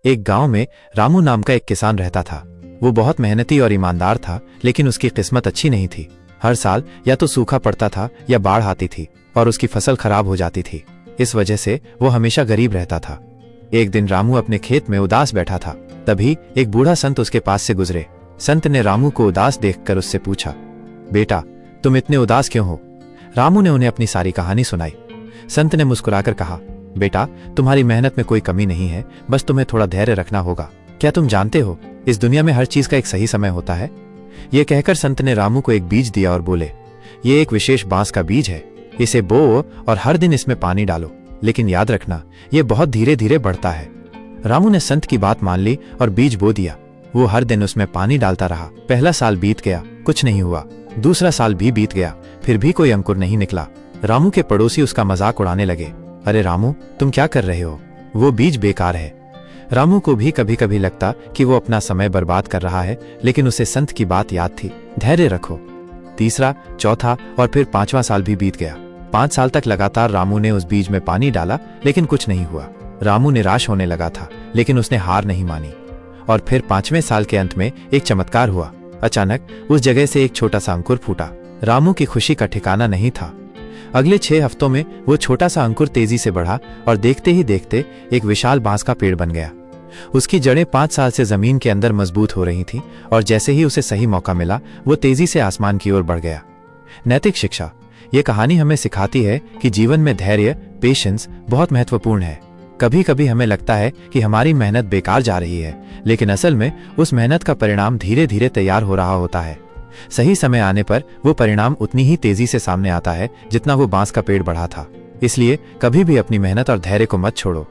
एक गांव में रामू नाम का एक किसान रहता था। वो बहुत मेहनती और ईमानदार था, लेकिन उसकी किस्मत अच्छी नहीं थी। हर साल या तो सूखा पड़ता था या बाढ़ आती थी और उसकी फसल खराब हो जाती थी। इस वजह से वो हमेशा गरीब रहता था। एक दिन रामू अपने खेत में उदास बैठा था। तभी एक बूढ़ा संत उसके पास से गुजरे। संत ने रामू को उदास देखकर उससे पूछा, बेटा, तुम इतने उदास क्यों हो? रामू ने उन्हें अपनी सारी कहानी सुनाई। संत ने मुस्कुराकर कहा, बेटा, तुम्हारी मेहनत में कोई कमी नहीं है, बस तुम्हें थोड़ा धैर्य रखना होगा। क्या तुम जानते हो, इस दुनिया में हर चीज का एक सही समय होता है। ये कहकर संत ने रामू को एक बीज दिया और बोले, ये एक विशेष बांस का बीज है। इसे बोओ और हर दिन इसमें पानी डालो, लेकिन याद रखना, ये बहुत धीरे धीरे बढ़ता है। रामू ने संत की बात मान ली और बीज बो दिया। वो हर दिन उसमें पानी डालता रहा। पहला साल बीत गया, कुछ नहीं हुआ। दूसरा साल भी बीत गया, फिर भी कोई अंकुर नहीं निकला। रामू के पड़ोसी उसका मजाक उड़ाने लगे, अरे रामू, तुम क्या कर रहे हो? वो बीज बेकार है। रामू को भी कभी कभी लगता कि वो अपना समय बर्बाद कर रहा है, लेकिन उसे संत की बात याद थी, धैर्य रखो। तीसरा, चौथा और फिर 5वां साल भी बीत गया। 5 साल तक लगातार रामू ने उस बीज में पानी डाला, लेकिन कुछ नहीं हुआ। रामू निराश होने लगा था, लेकिन उसने हार नहीं मानी। और फिर 5वें साल के अंत में एक चमत्कार हुआ। अचानक उस जगह से एक छोटा सा अंकुर फूटा। रामू की खुशी का ठिकाना नहीं था। अगले 6 हफ्तों में वो छोटा सा अंकुर तेजी से बढ़ा और देखते ही देखते एक विशाल बांस का पेड़ बन गया। उसकी जड़ें 5 साल से जमीन के अंदर मजबूत हो रही थीं और जैसे ही उसे सही मौका मिला, वो तेजी से आसमान की ओर बढ़ गया। नैतिक शिक्षा। ये कहानी हमें सिखाती है कि जीवन में धैर्य, पेशेंस बहुत महत्वपूर्ण है। कभी कभी हमें लगता है कि हमारी मेहनत बेकार जा रही है, लेकिन असल में उस मेहनत का परिणाम धीरे धीरे तैयार हो रहा होता है। सही समय आने पर वो परिणाम उतनी ही तेजी से सामने आता है जितना वो बांस का पेड़ बढ़ा था। इसलिए कभी भी अपनी मेहनत और धैर्य को मत छोड़ो।